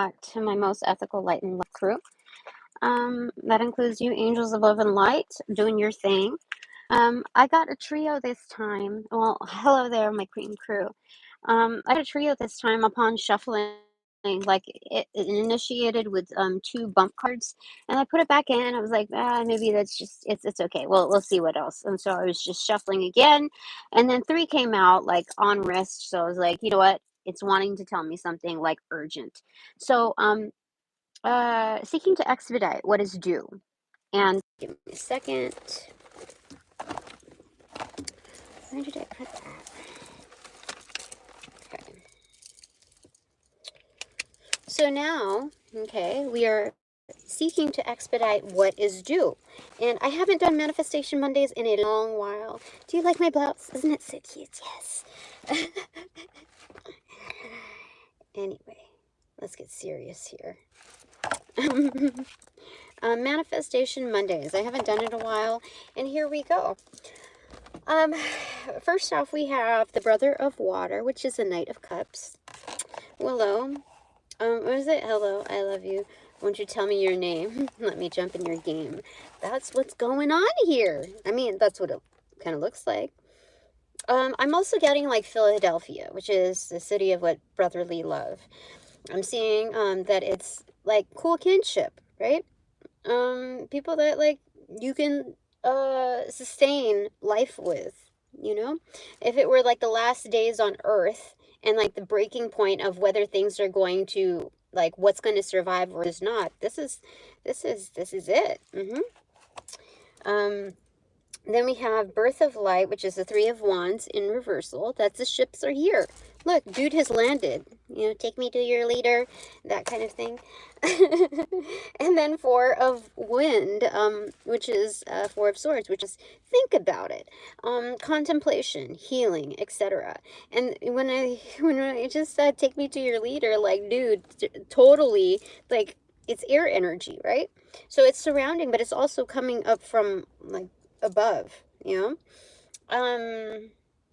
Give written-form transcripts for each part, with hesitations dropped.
back to my most ethical light and love crew. That includes you, angels of love and light, doing your thing. I got a trio this time. Well, hello there, my queen crew. I got a trio this time upon shuffling. Like it initiated with 2 bump cards, and I put it back in. I was like, maybe that's just it's okay. Well, we'll see what else. And so I was just shuffling again, and then 3 came out like on wrist. So I was like, you know what? It's wanting to tell me something like urgent. So seeking to expedite what is due. And give me a second. Where did I put that? Okay. So now, okay, we are seeking to expedite what is due. And I haven't done Manifestation Mondays in a long while. Do you like my blouse? Isn't it so cute? Yes. Anyway, let's get serious here. Manifestation Mondays. I haven't done it in a while, and here we go. First off, we have the Brother of Water, which is the Knight of Cups. Willow. What is it? Hello, I love you. Won't you tell me your name? Let me jump in your game. That's what's going on here. I mean, that's what it kind of looks like. I'm also getting like Philadelphia, which is the city of what brotherly love. I'm seeing that it's like cool kinship, right? People that like you can sustain life with, you know? If it were like the last days on Earth and like the breaking point of whether things are going to like what's going to survive or is not, this is it. Then we have Birth of Light, which is the 3 of Wands in reversal. That's the ships are here. Look, dude has landed. You know, take me to your leader, that kind of thing. And then 4 of Wind, which is 4 of Swords, which is think about it. Contemplation, healing, etc. And when I just said take me to your leader, like, dude, totally, like, it's air energy, right? So it's surrounding, but it's also coming up from, like, above, you know.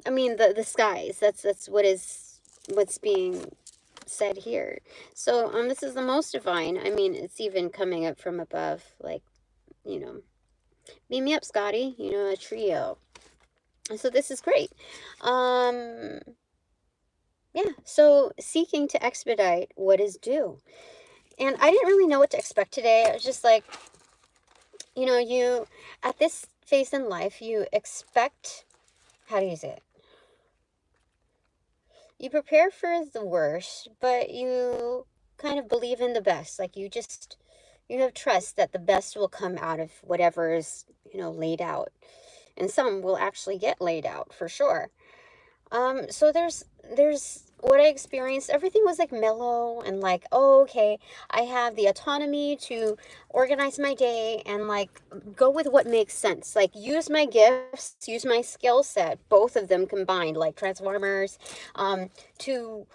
I mean the skies, that's what's being said here. So this is the most divine. I mean, it's even coming up from above, like, you know, beam me up, Scotty, you know, a trio. So this is great. Yeah, so seeking to expedite what is due. And I didn't really know what to expect today. I was just like, you know, you at this phase in life, you expect, how do you say it? You prepare for the worst, but you kind of believe in the best. Like you have trust that the best will come out of whatever is, you know, laid out. And some will actually get laid out for sure. So there's what I experienced, everything was like mellow and like, oh, okay, I have the autonomy to organize my day and like go with what makes sense. Like use my gifts, use my skill set, both of them combined, like Transformers, to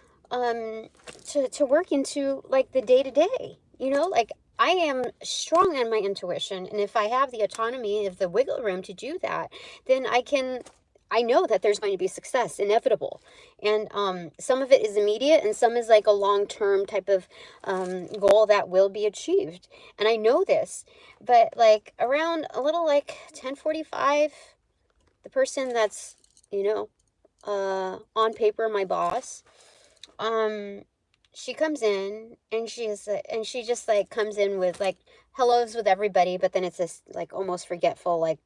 work into like the day-to-day, you know, like I am strong on my intuition, and if I have the autonomy of the wiggle room to do that, then I know that there's going to be success, inevitable. And some of it is immediate and some is like a long-term type of goal that will be achieved. And I know this, but like around a little like 10:45, the person that's, you know, on paper, my boss, she comes in and she just like comes in with like hellos with everybody, but then it's this like almost forgetful, like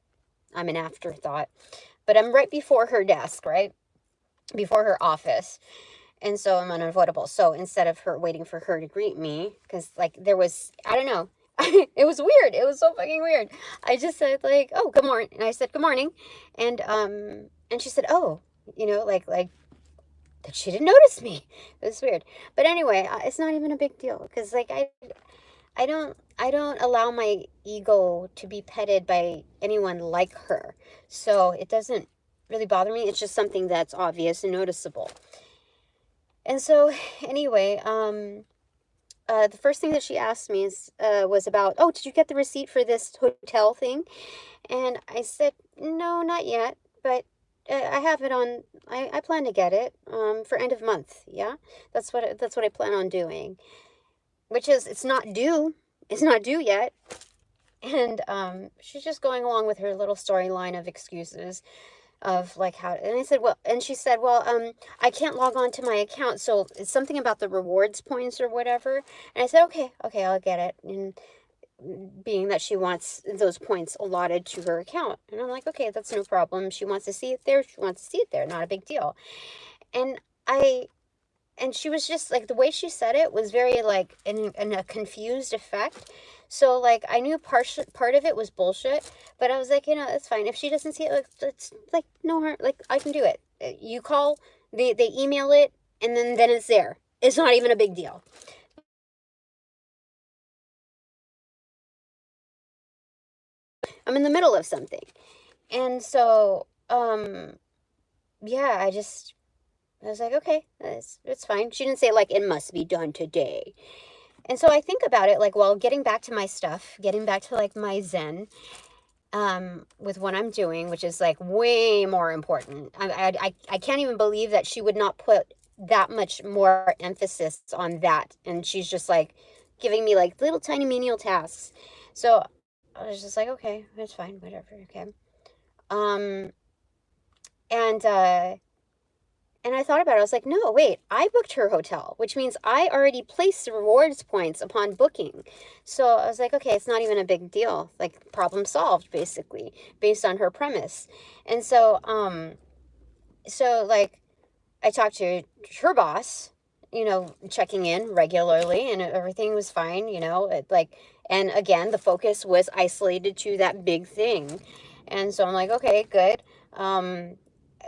I'm an afterthought. But I'm right before her desk, right? Before her office. And so I'm unavoidable. So instead of her waiting for her to greet me, because like there was, I don't know, it was weird. It was so fucking weird. I just said like, oh, good morning. And I said, good morning. And she said, oh, you know, like that she didn't notice me. It was weird. But anyway, it's not even a big deal. Because like I don't allow my ego to be petted by anyone like her. So it doesn't really bother me. It's just something that's obvious and noticeable. And so anyway, the first thing that she asked me was about, oh, did you get the receipt for this hotel thing? And I said, no, not yet, but I have it on, I plan to get it for end of month. Yeah, that's what I plan on doing. which is, it's not due yet. And she's just going along with her little storyline of excuses of like how, and I said, well, and she said, well, I can't log on to my account, so it's something about the rewards points or whatever. And I said, okay, I'll get it. And being that she wants those points allotted to her account, and I'm like, okay, that's no problem. She wants to see it there, not a big deal. And she was just like, the way she said it was very like in a confused effect. So like I knew part of it was bullshit, but I was like, it's fine. If she doesn't see it, it's like no harm. Like I can do it. You call, they email it, and then it's there. It's not even a big deal. I'm in the middle of something, and so yeah, I was like, okay, it's fine. She didn't say like it must be done today. And so I think about it like, well, getting back to my stuff, getting back to like my zen, with what I'm doing, which is like way more important. I can't even believe that she would not put that much more emphasis on that. And she's just like giving me like little tiny menial tasks. So I was just like, okay, that's fine, whatever, okay. Um, and And I thought about it. I was like, no, wait, I booked her hotel, which means I already placed the rewards points upon booking. So I was like, okay, it's not even a big deal. Like, problem solved, basically, based on her premise. And so like, I talked to her boss, checking in regularly, and everything was fine, and again, the focus was isolated to that big thing. And so I'm like, okay, good.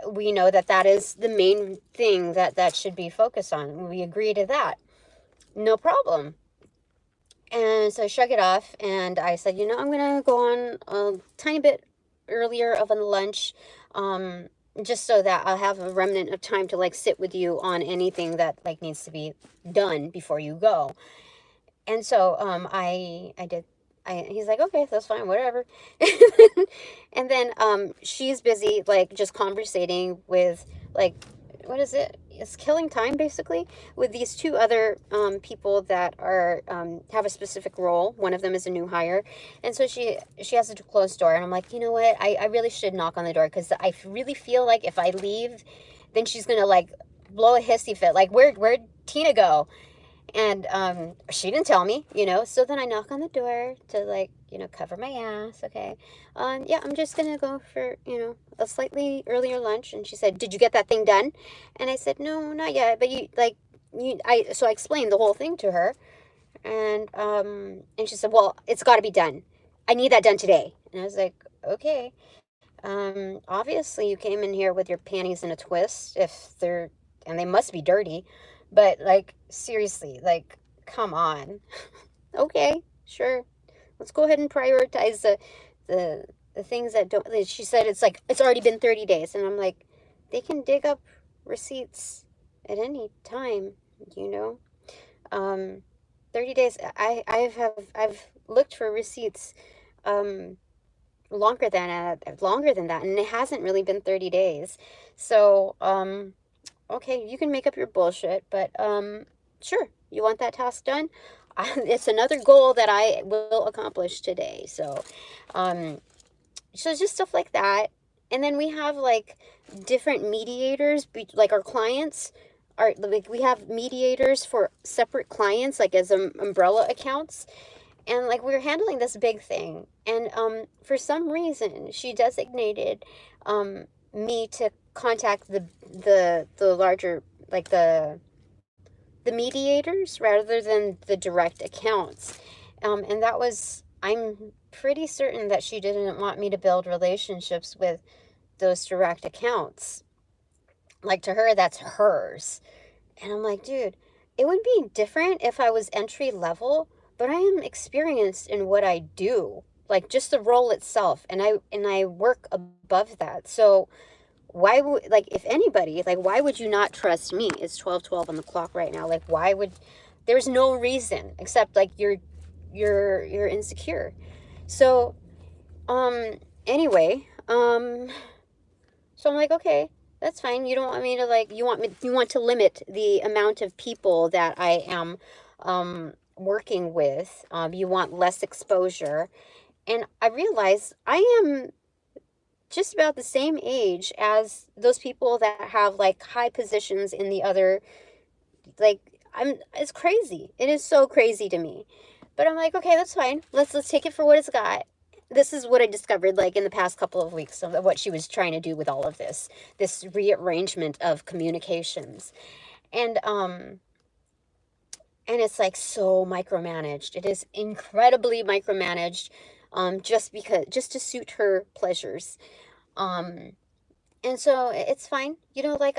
We know that is the main thing that should be focused on. We agree to that. No problem. And so I shrug it off, and I said, I'm going to go on a tiny bit earlier of a lunch, just so that I'll have a remnant of time to like sit with you on anything that like needs to be done before you go. And so I did. He's like, okay, that's fine, whatever. And then she's busy like just conversating with like, what is it? It's killing time basically with these two other people that are have a specific role. One of them is a new hire, and so she has a closed door. And I'm like, you know what? I really should knock on the door, because I really feel like if I leave, then she's gonna like blow a hissy fit. Like, where'd Tina go? And she didn't tell me, so then I knock on the door to like, cover my ass. Okay. Yeah, I'm just gonna go for, a slightly earlier lunch. And she said, did you get that thing done? And I said, no, not yet, but so I explained the whole thing to her. And she said, well, it's got to be done. I need that done today. And I was like, okay. Obviously you came in here with your panties in a twist, and they must be dirty, but like, seriously, like, come on. Okay, sure. Let's go ahead and prioritize the things that don't. She said it's like it's already been 30 days, and I'm like, they can dig up receipts at any time, you know. 30 days. I've looked for receipts longer than that, and it hasn't really been 30 days. So okay, you can make up your bullshit, but sure, you want that task done? It's another goal that I will accomplish today. So it's just stuff like that. And then we have like different mediators, like our clients are like, we have mediators for separate clients, like as umbrella accounts. And like, we were handling this big thing, and for some reason she designated me to contact the larger, like the mediators rather than the direct accounts. And that was, I'm pretty certain that she didn't want me to build relationships with those direct accounts. Like, to her, that's hers. And I'm like, dude, it would be different if I was entry level, but I am experienced in what I do, like just the role itself, and I work above that. So why would, like, if anybody, like, why would you not trust me? It's 12:12 on the clock right now. Like, why would, there's no reason except like you're insecure. So anyway, so I'm like, okay, that's fine. You don't want me to like, you want to limit the amount of people that I am working with. You want less exposure. And I realize I am just about the same age as those people that have like high positions in the other, like, it's crazy. It is so crazy to me. But I'm like, okay, that's fine. Let's take it for what it's got. This is what I discovered like in the past couple of weeks of what she was trying to do with all of this rearrangement of communications. And it's like so micromanaged. It is incredibly micromanaged, just to suit her pleasures. Um, and so it's fine. Like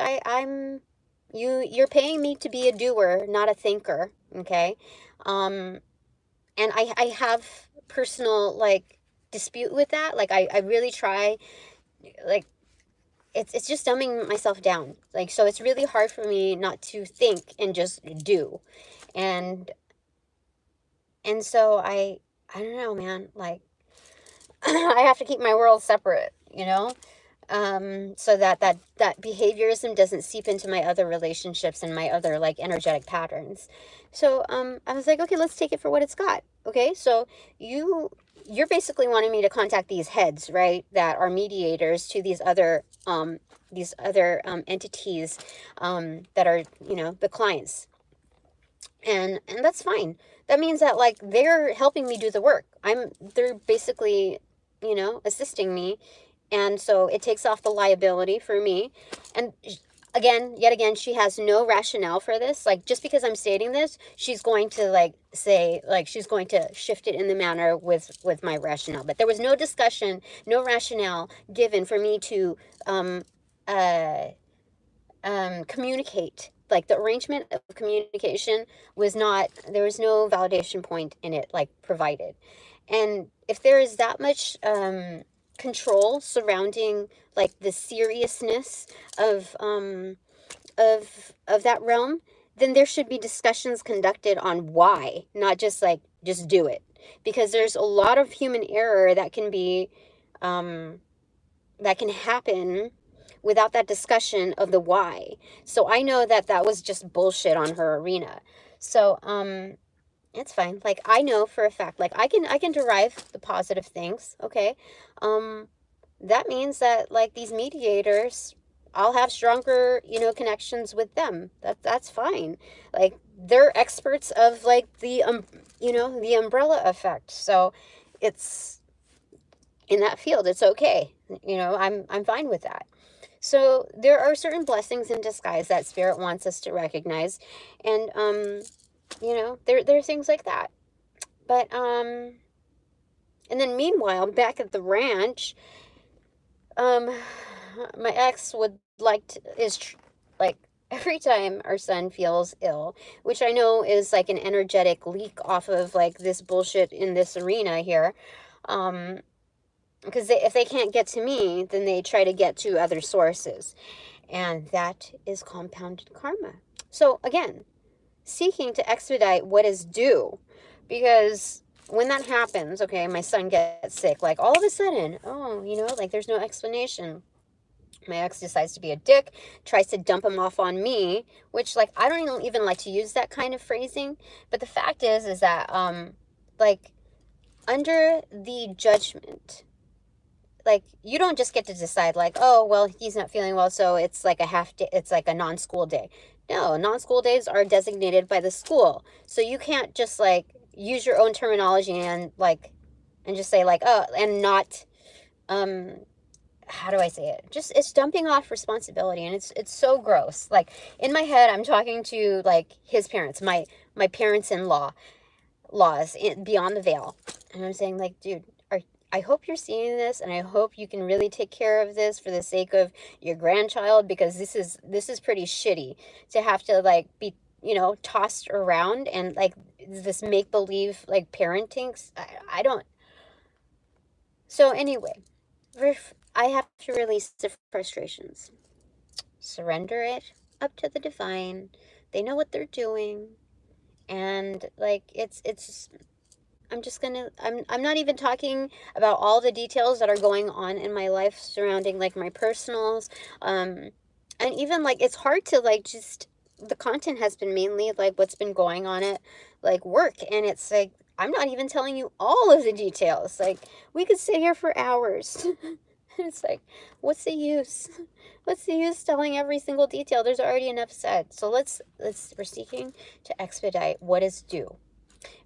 you're paying me to be a doer, not a thinker. Okay. Um, and I have personal like dispute with that. Like I really try, like, it's just dumbing myself down. Like, so it's really hard for me not to think and just do. And so I don't know, man, like I have to keep my world separate, so that behaviorism doesn't seep into my other relationships and my other like energetic patterns. So I was like, okay, let's take it for what it's got. Okay, so you're basically wanting me to contact these heads, right, that are mediators to these other entities, that are, the clients. And that's fine. That means that like they're helping me do the work. They're basically, assisting me. And so it takes off the liability for me. And yet again, she has no rationale for this. Like, just because I'm stating this, she's going to like say, like, she's going to shift it in the manner with my rationale. But there was no discussion, no rationale given for me to uh communicate. Like, the arrangement of communication was not, there was no validation point in it like provided. And if there is that much control surrounding like the seriousness of that realm, then there should be discussions conducted on why, not just like just do it. Because there's a lot of human error that can be that can happen without that discussion of the why. So I know that that was just bullshit on her arena. So it's fine. Like, I know for a fact, like, I can derive the positive things. Okay. That means that like these mediators, I'll have stronger, connections with them. That's fine. Like, they're experts of like the the umbrella effect. So it's in that field, it's okay. I'm fine with that. So there are certain blessings in disguise that spirit wants us to recognize. And there are things like that. But and then meanwhile, back at the ranch, my ex would like to, like, every time our son feels ill, which I know is like an energetic leak off of like this bullshit in this arena here, because if they can't get to me, then they try to get to other sources, and that is compounded karma. So again, seeking to expedite what is due, because when that happens, okay, my son gets sick, like all of a sudden, oh, like there's no explanation. My ex decides to be a dick, tries to dump him off on me, which, like, I don't even like to use that kind of phrasing. But the fact is that, like, under the judgment, like, you don't just get to decide, like, oh, well, he's not feeling well, so it's like a half day, it's like a non-school day. No, non-school days are designated by the school. So you can't just, like, use your own terminology and, like, and just say, like, oh, and not, how do I say it? Just, it's dumping off responsibility, and it's so gross. Like, in my head, I'm talking to, like, his parents, my parents-in-law, beyond the veil. And I'm saying, like, dude, I hope you're seeing this, and I hope you can really take care of this for the sake of your grandchild, because this is pretty shitty to have to, like, be, tossed around and, like, this make-believe, like, parenting. I don't. So anyway, I have to release the frustrations. Surrender it up to the divine. They know what they're doing. And, like, it's I'm not even talking about all the details that are going on in my life surrounding, like, my personals. And even, like, it's hard to, like, just, the content has been mainly, like, what's been going on like work, and it's like I'm not even telling you all of the details. Like we could sit here for hours. It's like, what's the use? What's the use telling every single detail? There's already enough said. So we're seeking to expedite what is due.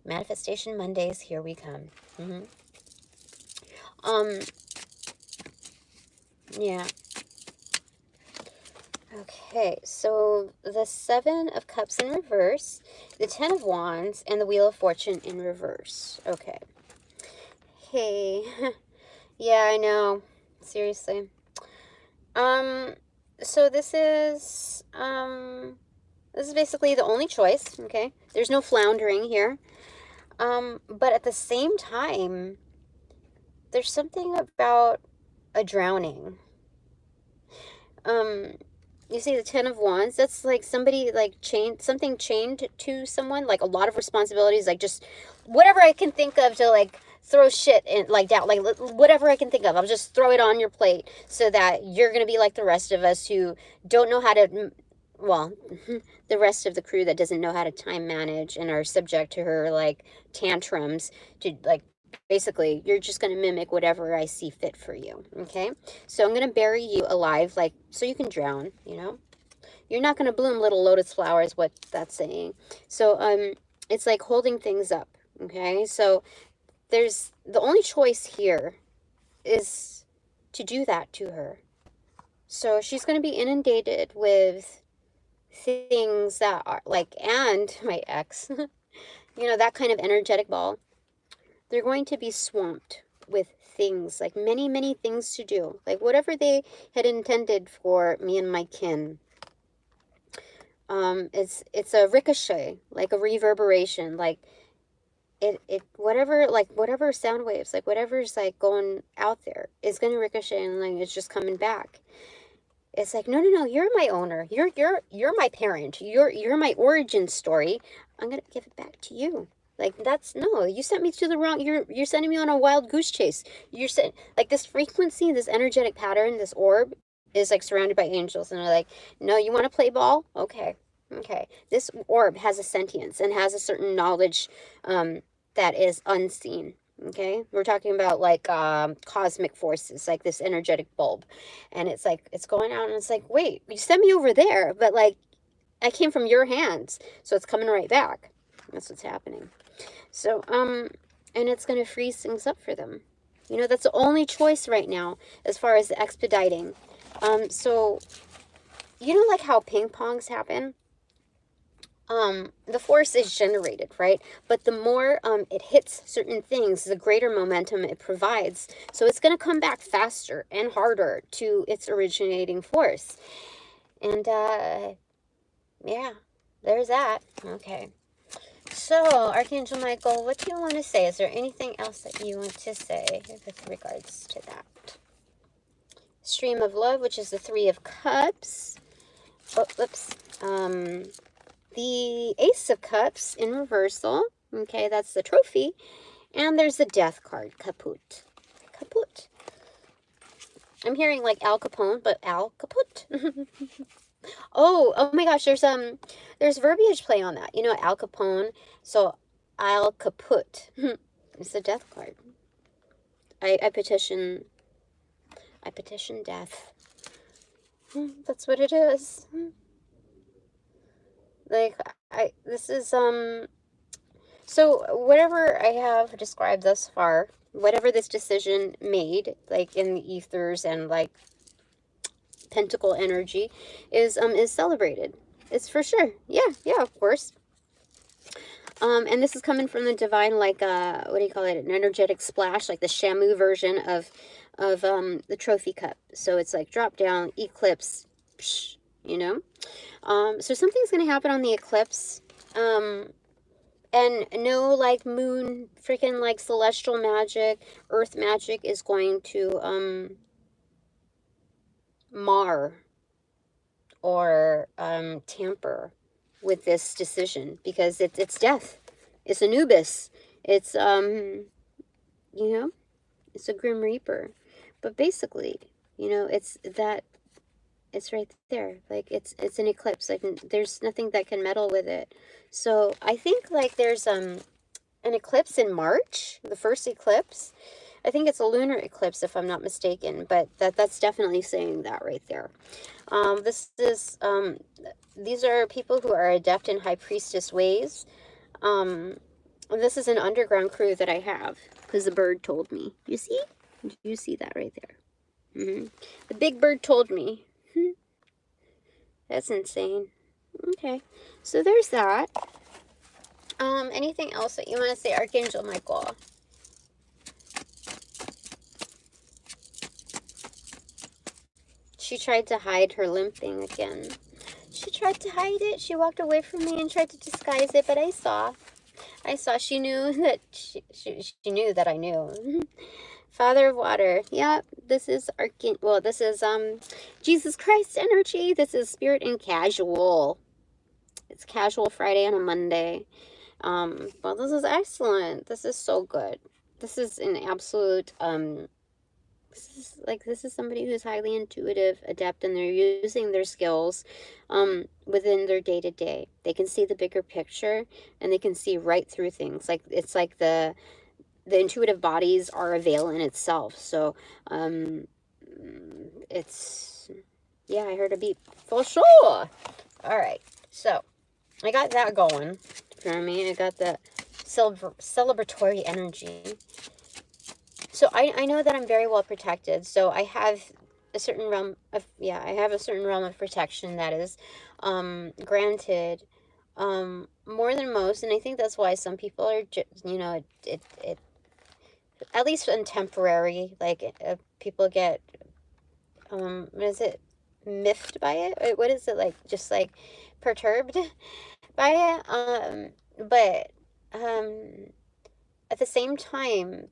Manifestation Mondays, here we come. Yeah. Okay, so the Seven of Cups in reverse, the Ten of Wands, and the Wheel of Fortune in reverse. Okay. Hey. Yeah, I know. Seriously. So this is basically the only choice, okay? There's no floundering here. But at the same time, there's something about a drowning. You see the Ten of Wands, that's like somebody like something chained to someone, like a lot of responsibilities, like just whatever I can think of to like throw shit in, like down, like whatever I can think of, I'll just throw it on your plate so that you're gonna be like the rest of us who don't know how to, well, the rest of the crew that doesn't know how to time manage and are subject to her like tantrums to like, basically, you're just going to mimic whatever I see fit for you, okay? So I'm going to bury you alive, like, so you can drown, you know? You're not going to bloom little lotus flowers, what that's saying. So, it's like holding things up, okay? So there's, the only choice here is to do that to her. So she's going to be inundated with things that are, like, and my ex, you know, that kind of energetic ball. They're going to be swamped with things, like many, many things to do. Like whatever they had intended for me and my kin. It's a ricochet, like a reverberation, like whatever sound waves, like whatever's like going out there is gonna ricochet and like it's just coming back. It's like, no, you're my owner. You're my parent. You're my origin story. I'm gonna give it back to you. Like that's no, you sent me to the wrong. You're sending me on a wild goose chase. You're saying like this frequency, this energetic pattern, this orb is like surrounded by angels, and they're like, no, you want to play ball? Okay. This orb has a sentience and has a certain knowledge that is unseen. Okay, we're talking about like cosmic forces, like this energetic bulb, and it's like it's going out, and it's like, wait, you sent me over there, but like I came from your hands, so it's coming right back. That's what's happening. So and it's gonna freeze things up for them. You know, that's the only choice right now as far as the expediting. So you know, like how ping pongs happen. The force is generated, right? But the more it hits certain things, the greater momentum it provides. So it's going to come back faster and harder to its originating force. And yeah, there's that. Okay. So, Archangel Michael, what do you want to say? Is there anything else that you want to say with regards to that? Stream of Love, which is the Three of Cups. Oh, whoops. The Ace of Cups in reversal. Okay, that's the trophy. And there's the Death card, Caput. Caput. I'm hearing like Al Capone, but Al Caput. Oh my gosh, there's verbiage play on that. You know, Al Capone. So Al Caput. It's the Death card. I petition death. That's what it is. Like this is so whatever I have described thus far, whatever this decision made, like in the ethers and like pentacle energy, is celebrated. It's for sure. Yeah, of course. And this is coming from the divine, like what do you call it? An energetic splash, like the Shamu version of the trophy cup. So it's like drop down, eclipse, psh, you know. So something's gonna happen on the eclipse. And no, like, moon, freaking, like, celestial magic, earth magic is going to, mar or, tamper with this decision, because it's death. It's Anubis. It's, you know, it's a Grim Reaper. But basically, you know, it's that It's right there. Like it's an eclipse. Like there's nothing that can meddle with it. So I think like there's an eclipse in March, the first eclipse. I think it's a lunar eclipse if I'm not mistaken, but that's definitely saying that right there. This is these are people who are adept in high priestess ways. This is an underground crew that I have because the bird told me. You see? You see that right there? The big bird told me. That's insane. Okay, so there's that. Anything else that you want to say, Archangel Michael? She tried to hide her limping again. She tried to hide it. She walked away from me and tried to disguise it, but I saw. She knew that she knew that I knew. Father of Water. Yep, this is this is Jesus Christ energy. This is Spirit and Casual. It's Casual Friday on a Monday. Well, this is excellent. This is so good. This is an absolute this is somebody who's highly intuitive, adept, and they're using their skills within their day-to-day. They can see the bigger picture and they can see right through things. Like it's like the intuitive bodies are a veil in itself. So it's, yeah, I heard a beep for sure. All right, so I got that going for me. I got the celebratory energy. So I know that I'm very well protected. So I have a certain realm of, I have a certain realm of protection that is granted more than most. And I think that's why some people are, it at least in temporary, like people get, what is it, miffed by it? What is it, like, just like perturbed by it? But at the same time,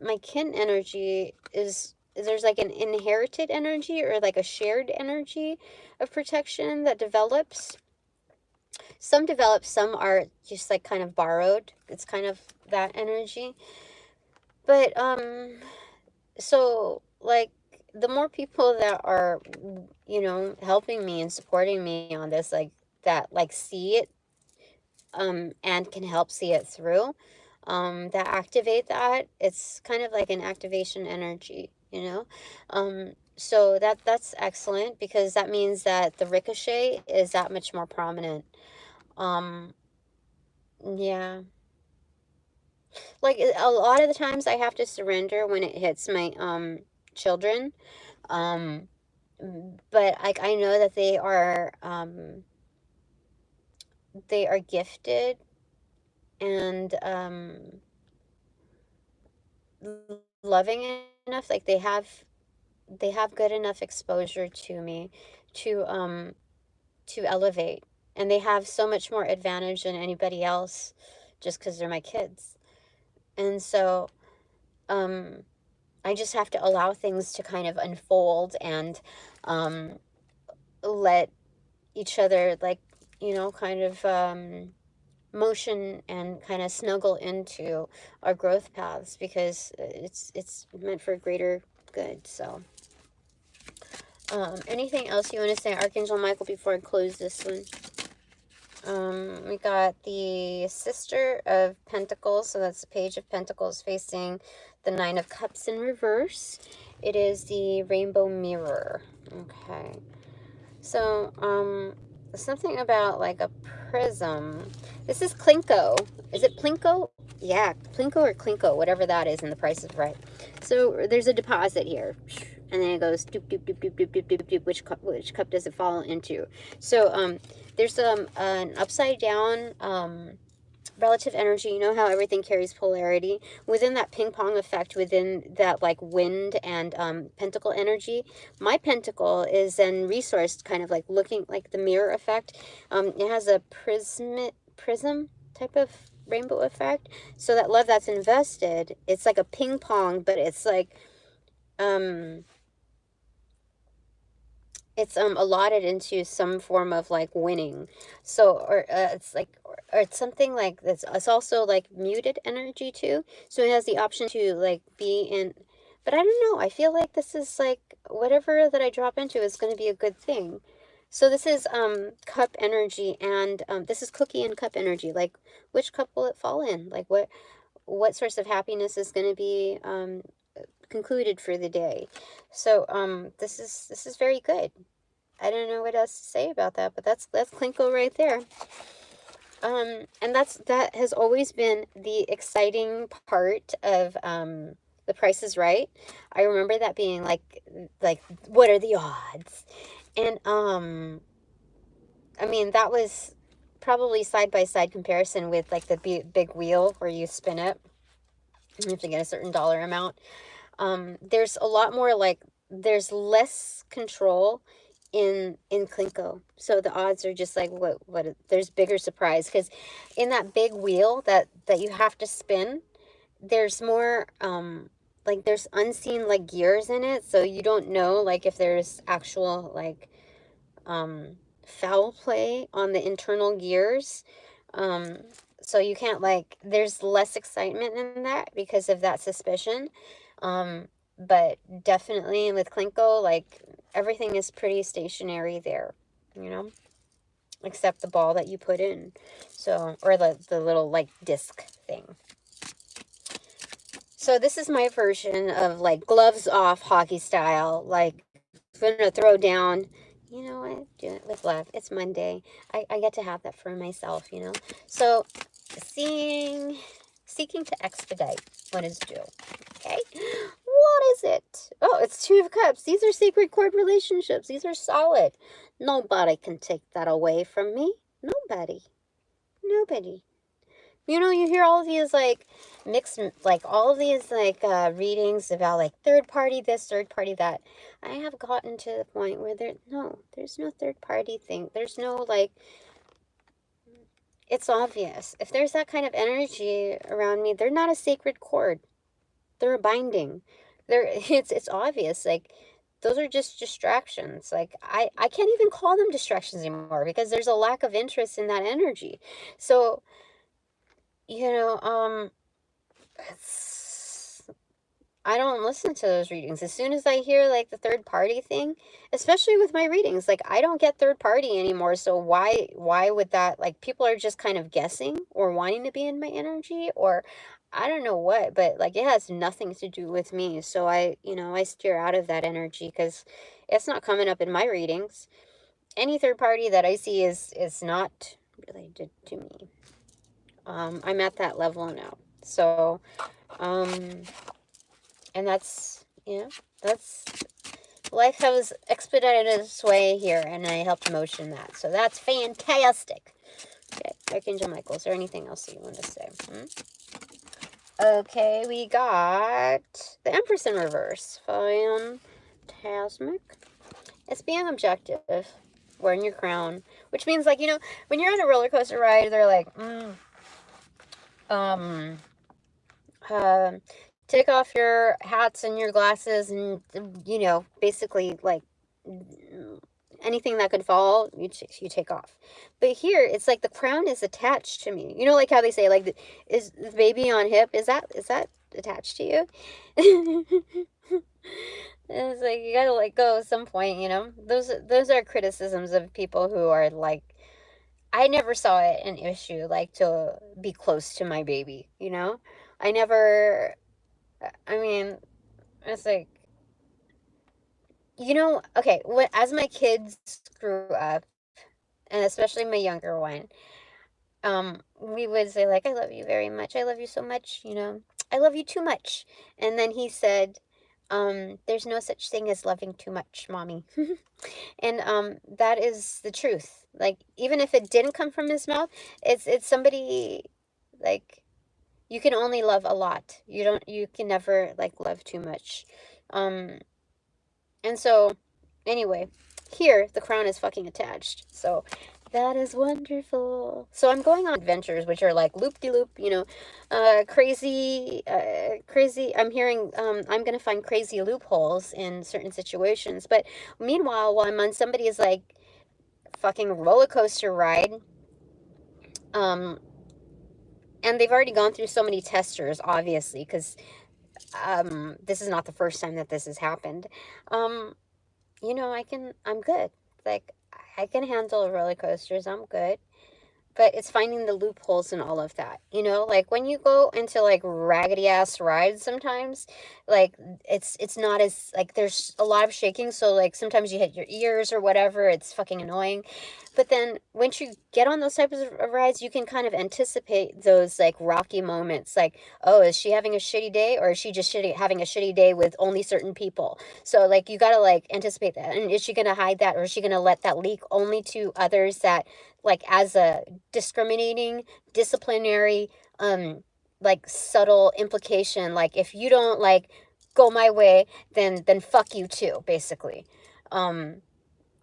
my kin energy is there's like an inherited energy or like a shared energy of protection that develops. Some develop, some are just like kind of borrowed. It's kind of that energy. But so like the more people that are, helping me and supporting me on this, like that, like see it and can help see it through, that activate that, it's kind of like an activation energy, so that's excellent because that means that the ricochet is that much more prominent. Yeah, like a lot of the times I have to surrender when it hits my children, but like I know that they are gifted and loving enough, like they have good enough exposure to me to elevate, and they have so much more advantage than anybody else just because they're my kids. And so I just have to allow things to kind of unfold and let each other, like, kind of motion and kind of snuggle into our growth paths because it's meant for greater good. So anything else you want to say, Archangel Michael, before I close this one? We got the Sister of Pentacles, so that's the Page of Pentacles facing the Nine of Cups in reverse. It is the Rainbow Mirror. Okay. So, something about like a prism. This is Klinko. Is it Plinko? Yeah, Plinko or Klinko, whatever that is, and the price is right. So there's a deposit here, and then it goes doop doop doop doop doop doop doop doop. Which cup does it fall into? So there's an upside down relative energy. You know how everything carries polarity within that ping pong effect, within that like wind and pentacle energy. My pentacle is then resourced, kind of like looking like the mirror effect. It has a prism type of rainbow effect. So that love that's invested, it's like a ping pong, but it's like it's allotted into some form of like winning. So or it's like or it's something like this. It's also like muted energy too, so it has the option to like be in, but I don't know, I feel like this is like whatever that I drop into is going to be a good thing. So this is cup energy, and this is cookie and cup energy. Like, which cup will it fall in? Like, what source of happiness is going to be concluded for the day? So this is very good. I don't know what else to say about that, but that's Klinko right there. And that has always been the exciting part of The Price is Right. I remember that being like what are the odds? And I mean, that was probably side by side comparison with like the big wheel where you spin it. You have to get a certain dollar amount. There's a lot more like there's less control in Klinko, so the odds are just like what there's bigger surprise, because in that big wheel that you have to spin, there's more like there's unseen like gears in it, so you don't know like if there's actual like foul play on the internal gears. um so you can't like, there's less excitement in that because of that suspicion. But definitely with Klinko, like everything is pretty stationary there, you know, except the ball that you put in. So, or the little like disc thing. So this is my version of like gloves off hockey style, like gonna throw down. You know what? Do it with love. It's Monday. I get to have that for myself, you know. So seeking to expedite what is due. Okay. What is it? Oh, it's Two of Cups. These are sacred chord relationships. These are solid. Nobody can take that away from me. Nobody. Nobody. You know, you hear all of these like mixed, like all of these like readings about like third party this, third party that. I have gotten to the point where there's no third party thing. There's no like, it's obvious. If there's that kind of energy around me, they're not a sacred chord. They're a binding. It's obvious. Like those are just distractions. Like I can't even call them distractions anymore because there's a lack of interest in that energy. So, you know, it's, I don't listen to those readings. As soon as I hear like the third party thing, especially with my readings, like I don't get third party anymore. So why would that, like people are just kind of guessing or wanting to be in my energy, or I don't know what, but like it has nothing to do with me. So I steer out of that energy because it's not coming up in my readings. Any third party that I see is not related to me. I'm at that level now. So, and that's, that's, life has expedited its way here, and I helped motion that. So that's fantastic. Okay, Archangel Michael, is there anything else that you want to say? Okay, we got the Empress in reverse. Phantasmic. It's being objective, wearing your crown, which means like, when you're on a roller coaster ride, they're like, take off your hats and your glasses and, basically like anything that could fall, you take off. But here, it's like the crown is attached to me. You know, like how they say, like, is the baby on hip? Is that attached to you? It's like you gotta let go at some point. Those are criticisms of people who are like, I never saw it an issue like to be close to my baby. I never. I mean, it's like, okay, as my kids grew up, and especially my younger one, we would say like, I love you very much. I love you so much, I love you too much. And then he said, there's no such thing as loving too much, mommy. And that is the truth. Like, even if it didn't come from his mouth, it's somebody, like, you can only love a lot. You can never like love too much. And so, anyway, here the crown is fucking attached. So that is wonderful. So I'm going on adventures, which are like loop-de-loop, crazy. I'm hearing, I'm gonna find crazy loopholes in certain situations. But meanwhile, while I'm on somebody's like fucking roller coaster ride, and they've already gone through so many testers, obviously, because this is not the first time that this has happened. You know, I'm good. Like, I can handle roller coasters. I'm good. But it's finding the loopholes in all of that, you know, like when you go into like raggedy ass rides sometimes, like it's not as like there's a lot of shaking, so like sometimes you hit your ears or whatever, it's fucking annoying. But then once you get on those types of rides, you can kind of anticipate those like rocky moments, like, oh, is she having a shitty day, or is she just having a shitty day with only certain people? So like you gotta like anticipate that, and is she gonna hide that, or is she gonna let that leak only to others, that like as a discriminating, disciplinary, like subtle implication, like if you don't like go my way, then fuck you too, basically. um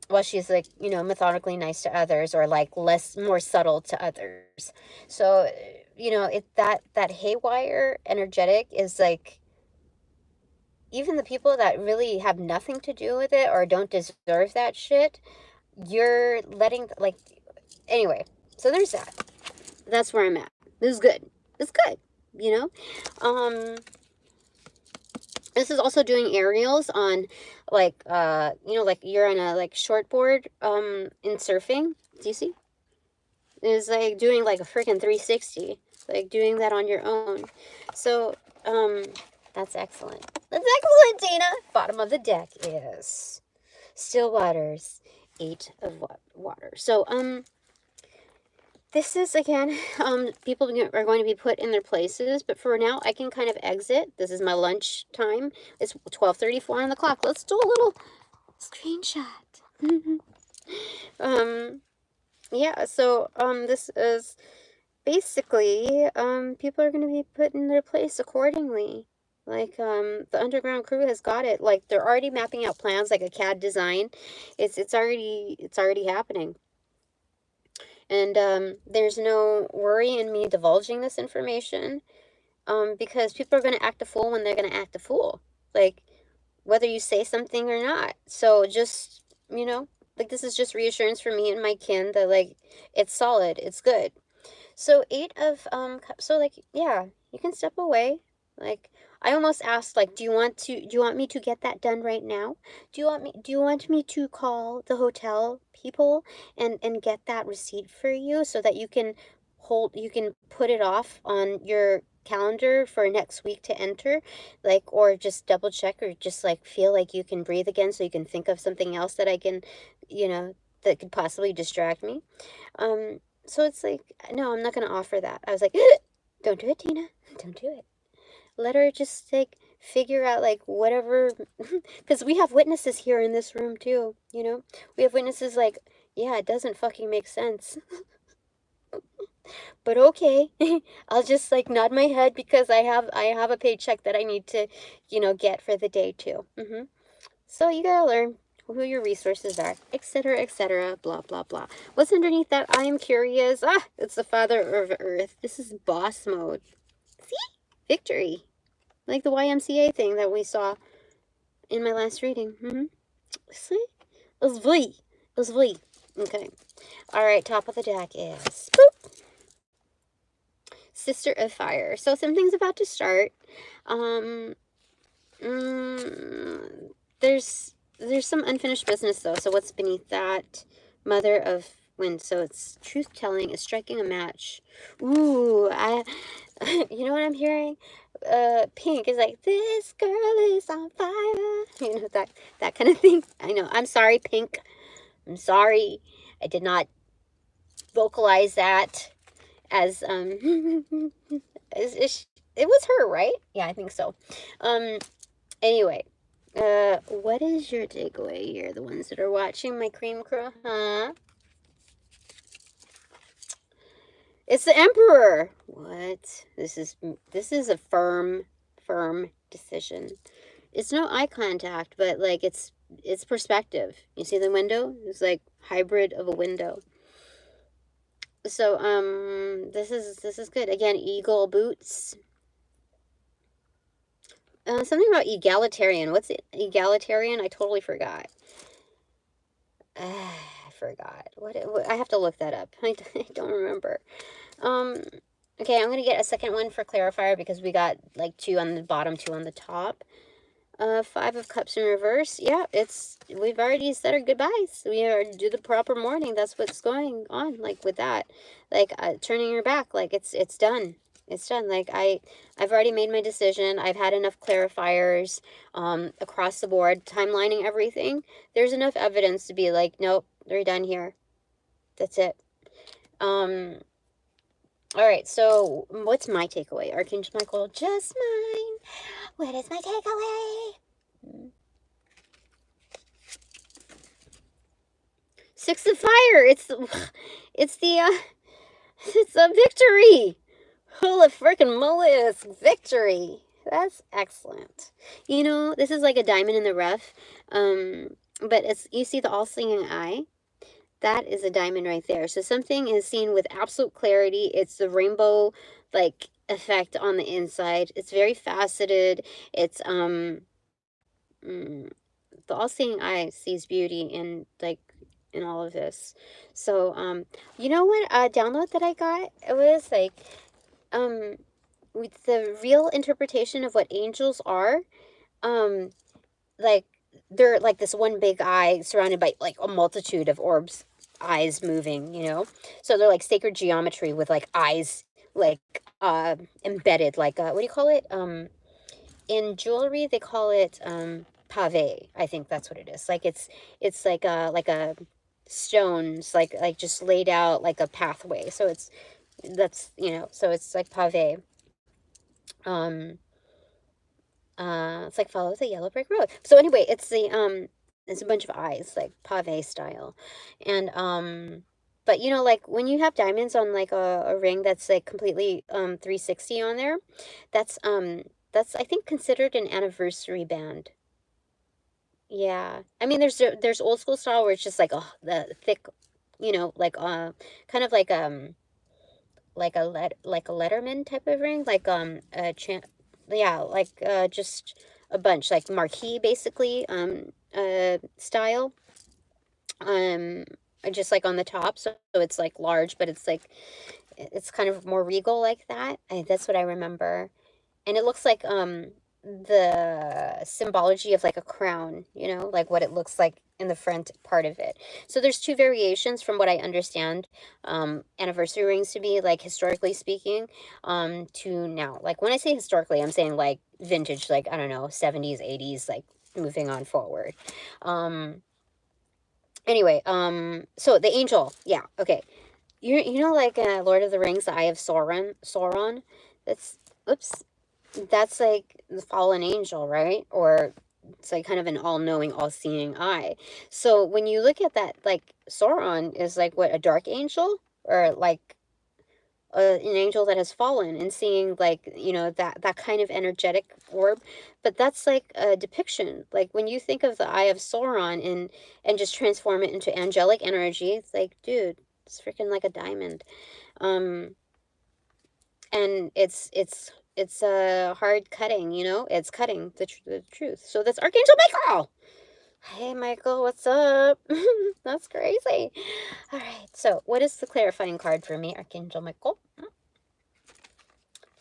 while she's like, you know, methodically nice to others, or like less, more subtle to others. So you know, it that haywire energetic is like, even the people that really have nothing to do with it or don't deserve that shit, you're letting like, anyway. So there's that. That's where I'm at. This is good. It's good, you know. This is also doing aerials on, like, you know, like you're on a like shortboard in surfing. Do you see? It's like doing like a freaking 360, like doing that on your own. So that's excellent. That's excellent, Dana. Bottom of the deck is still waters, 8 of water. So this is, again, people are going to be put in their places, but for now, I can kind of exit. This is my lunch time. It's 12:34 on the clock. Let's do a little screenshot. Yeah, so, this is basically, people are going to be put in their place accordingly. Like, the underground crew has got it. Like, they're already mapping out plans, like a CAD design. It's already happening. And there's no worry in me divulging this information, because people are going to act a fool when they're going to act a fool. Like, whether you say something or not. So just, you know, like, this is just reassurance for me and my kin that, like, it's solid, it's good. So 8 of so like, yeah, you can step away. Like, I almost asked, like, do you want me to get that done right now? Do you want me to call the hotel people and get that receipt for you, so that you can put it off on your calendar for next week to enter, like, or just double check, or just like feel like you can breathe again, so you can think of something else that I can, you know, that could possibly distract me. So it's like, no, I'm not going to offer that. I was like, don't do it, Tina. Don't do it. Let her just, like, figure out, like, whatever. Because we have witnesses here in this room, too, you know? We have witnesses, like, yeah, it doesn't fucking make sense. But okay. I'll just, like, nod my head, because I have a paycheck that I need to, you know, get for the day, too. So you gotta learn who your resources are, etc., blah, blah, blah. What's underneath that? I am curious. Ah, it's the Father of Earth. This is boss mode. See? Victory. Like the YMCA thing that we saw in my last reading. See? It was V. It was V. Okay. Alright, top of the deck is boop, Sister of Fire. So something's about to start. Um, there's some unfinished business, though. So what's beneath that? Mother of Wind. So it's truth telling, is striking a match. Ooh, you know what I'm hearing? Pink is like, this girl is on fire. You know, that kind of thing. I know. I'm sorry, Pink. I'm sorry. I did not vocalize that as it was her, right? Yeah, I think so. Anyway, what is your takeaway here? The ones that are watching my cream crew, huh? It's the Emperor. What? This is a firm decision. It's no eye contact, but like it's perspective. You see the window? It's like hybrid of a window. So this is good. Again, eagle boots. Something about egalitarian. What's it? Egalitarian? I totally forgot. I forgot. What I have to look that up. I don't remember. Okay, I'm going to get a second one for clarifier because we got like 2 on the bottom, 2 on the top. 5 of Cups in reverse. Yeah, we've already said our goodbyes. We are do the proper mourning. That's what's going on, like, with that. Like, turning your back, like, it's done. It's done. Like, I've already made my decision. I've had enough clarifiers across the board, timelining everything. There's enough evidence to be like, nope, they're done here. That's it. All right, so what's my takeaway? Archangel Michael, just mine. What is my takeaway? 6 of fire. It's the it's a victory. Holy freaking moly, it's victory. That's excellent. You know, this is like a diamond in the rough. But you see the all-seeing eye? That is a diamond right there. So something is seen with absolute clarity. It's the rainbow, like, effect on the inside. It's very faceted. It's the all-seeing eye sees beauty in, like, in all of this. So you know what download that I got? It was like with the real interpretation of what angels are. Like, they're like this one big eye surrounded by like a multitude of orbs, eyes moving, you know. So they're like sacred geometry with like eyes, like embedded, like what do you call it? In jewelry they call it pave. I think that's what it is. Like, it's like a stones, like just laid out like a pathway. So that's, you know, so it's like pave. It's like follow the yellow brick road. So anyway, it's a bunch of eyes, like pave style. And but you know, like when you have diamonds on like a ring that's like completely 360 on there, that's I think considered an anniversary band. Yeah. I mean, there's old school style where it's just like the thick, you know, like kind of like like a Letterman type of ring, like yeah, like just a bunch, like marquee basically style, um just like on the top, so it's like large, but it's like it's kind of more regal like that. That's what I remember. And it looks like the symbology of like a crown, you know, like what it looks like in the front part of it. So there's 2 variations from what I understand anniversary rings to be, like, historically speaking, to now. Like, when I say historically, I'm saying like vintage, like, I don't know, 70s, 80s, like moving on forward. Anyway, so the angel, yeah, okay. You know, like Lord of the Rings, the Eye of Sauron, that's, oops, that's like the fallen angel, right? Or it's like kind of an all-knowing, all-seeing eye. So when you look at that, like, Sauron is like what, a dark angel, or like an angel that has fallen, and seeing, like, you know, that kind of energetic orb. But that's like a depiction. Like, when you think of the Eye of Sauron and just transform it into angelic energy, it's like, dude, it's freaking like a diamond. And it's hard cutting, you know, it's cutting the truth. So that's Archangel Michael. Hey Michael, what's up? That's crazy. All right, so what is the clarifying card for me, Archangel Michael?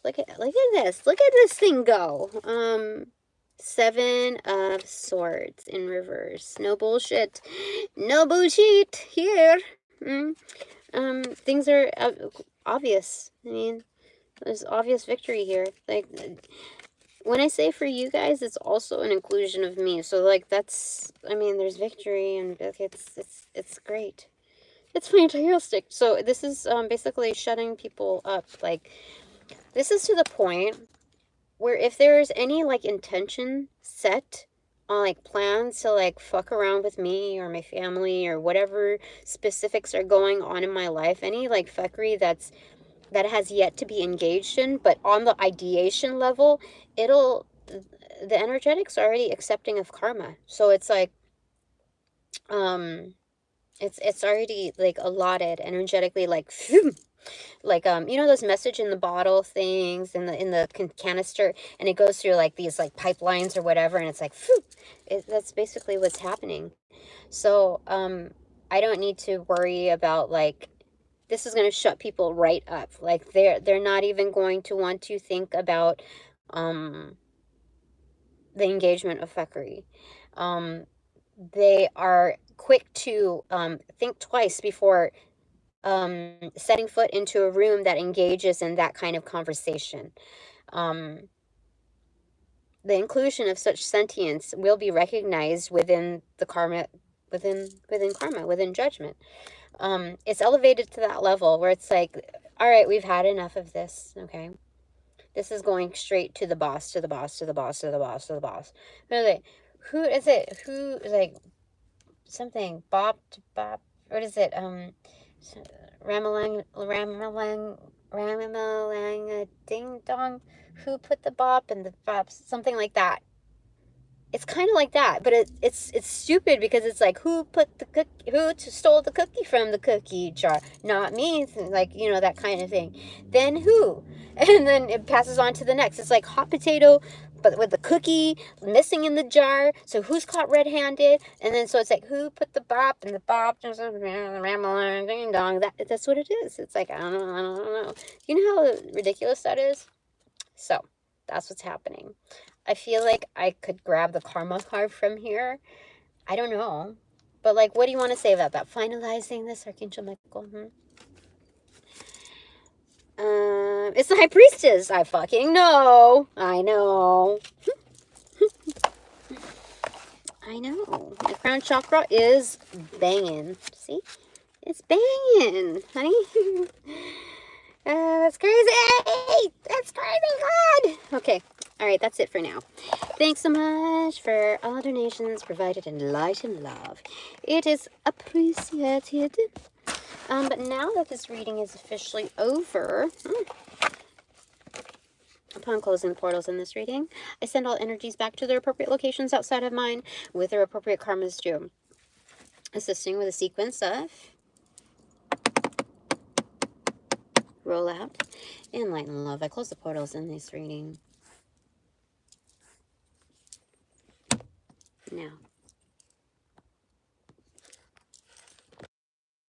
Look at this thing go. 7 of Swords in reverse. No bullshit. No bullshit here. Things are obvious. I mean, there's obvious victory here. Like, when I say for you guys, it's also an inclusion of me. So, like, that's, I mean, there's victory, and it's great. It's fantastic. So this is basically shutting people up. Like, this is to the point where if there's any, like, intention set on, like, plans to, like, fuck around with me or my family or whatever specifics are going on in my life, any, like, fuckery that has yet to be engaged in, but on the ideation level, the energetics are already accepting of karma. So it's like, it's already, like, allotted energetically, like, like, you know, those message in the bottle things in the canister, and it goes through like these like pipelines or whatever, and it's like, that's basically what's happening. So I don't need to worry about, like, this is going to shut people right up. Like they're not even going to want to think about the engagement of fuckery. They are quick to think twice before setting foot into a room that engages in that kind of conversation. The inclusion of such sentience will be recognized within the karma, within karma, within judgment. It's elevated to that level where it's like, all right, we've had enough of this. Okay, this is going straight to the boss, to the boss, to the boss, to the boss, to the boss. Really, who is it? Who is like something Bob? What is it? Ramalang, ding dong. Who put the bop in the bop? Something like that. It's kind of like that, but it's stupid because it's like, who stole the cookie from the cookie jar? Not me. Like, you know, that kind of thing. Then who? And then it passes on to the next. It's like hot potato, but with the cookie missing in the jar. So who's caught red-handed? And then so it's like, who put the bop in the bop? Ding dong. That's what it is. It's like, I don't know. You know how ridiculous that is? So that's what's happening. I feel like I could grab the karma card from here. I don't know. But, like, what do you want to say about that? Finalizing this, Archangel Michael? It's the High Priestess. I fucking know. I know. I know. My crown chakra is banging. See? It's banging, honey. That's crazy. That's crazy, God. Okay. All right, that's it for now. Thanks so much for all donations provided in light and love. It is appreciated. But now that this reading is officially over, upon closing the portals in this reading, I send all energies back to their appropriate locations outside of mine with their appropriate karmas due. Assisting with a sequence of rollout and light and love. I close the portals in this reading. Now.